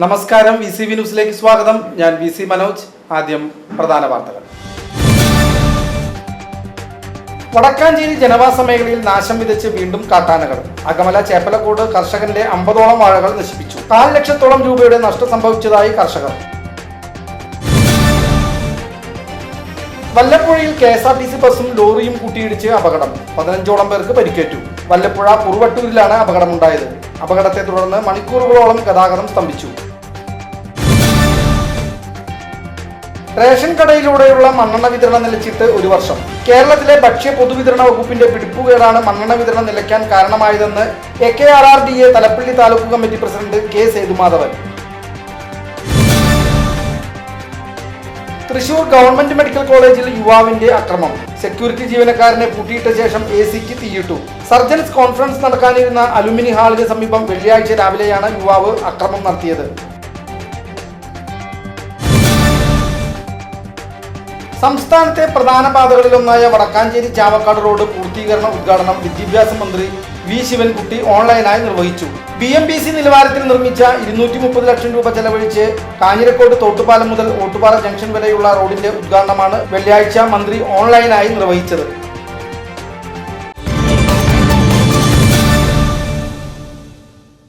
നമസ്കാരം, VCV ന്യൂസിലേക്ക് സ്വാഗതം. ഞാൻ VC മനോജ്. ആദ്യം പ്രധാന വാർത്തകൾ. വടക്കാഞ്ചേരി ജനവാസ മേഖലയിൽ നാശം വിതച്ച് വീണ്ടും കാട്ടാനകൾ. അകമല ചേപ്പലക്കോട് കർഷകന്റെ 50ഓളം വാഴകൾ നശിപ്പിച്ചു. 4 ലക്ഷത്തോളം രൂപയുടെ നഷ്ടം സംഭവിച്ചതായി കർഷകർ. വല്ലപ്പുഴയിൽ KSRTC ബസും ലോറിയും കൂട്ടിയിടിച്ച് അപകടം. 15ഓളം പേർക്ക് പരിക്കേറ്റു. വല്ലപ്പുഴ കുറുവട്ടൂരിലാണ് അപകടമുണ്ടായത്. അപകടത്തെ തുടർന്ന് മണിക്കൂറുകളോളം ഗതാഗതം സ്തംഭിച്ചു. റേഷൻ കടയിലൂടെയുള്ള മണ്ണെണ്ണ വിതരണം നിലച്ചിട്ട് 1 വർഷം. കേരളത്തിലെ ഭക്ഷ്യ പൊതുവിതരണ വകുപ്പിന്റെ പിടിപ്പുകേടാണ് മണ്ണെണ്ണ വിതരണം നിലയ്ക്കാൻ കാരണമായതെന്ന് AKRRDA Thalappilly taluk committee president K Sethumadhavan. Thrissur government medical കോളേജിൽ യുവാവിന്റെ അക്രമം. സെക്യൂരിറ്റി ജീവനക്കാരനെ പൂട്ടിയിട്ട ശേഷം AC-ക്ക് തീയിട്ടു. സർജൻസ് കോൺഫറൻസ് നടക്കാനിരുന്ന അലുമിനി ഹാളിന് സമീപം വെള്ളിയാഴ്ച രാവിലെയാണ് യുവാവ് അക്രമം നടത്തിയത്. സംസ്ഥാനത്തെ പ്രധാന പാതകളിലൊന്നായ വടക്കാഞ്ചേരി ചാവക്കാട് റോഡ് പൂർത്തീകരണ ഉദ്ഘാടനം വിദ്യാഭ്യാസ മന്ത്രി V ശിവൻകുട്ടി ഓൺലൈനായി നിർവഹിച്ചു. BMBC നിലവാരത്തിൽ നിർമ്മിച്ച 230 ലക്ഷം രൂപ ചെലവഴിച്ച് കാഞ്ഞിരക്കോട് തോട്ടുപാലം മുതൽ ഓട്ടുപാറ ജംഗ്ഷൻ വരെയുള്ള റോഡിന്റെ ഉദ്ഘാടനമാണ് വെള്ളിയാഴ്ച മന്ത്രി ഓൺലൈനായി നിർവഹിച്ചത്.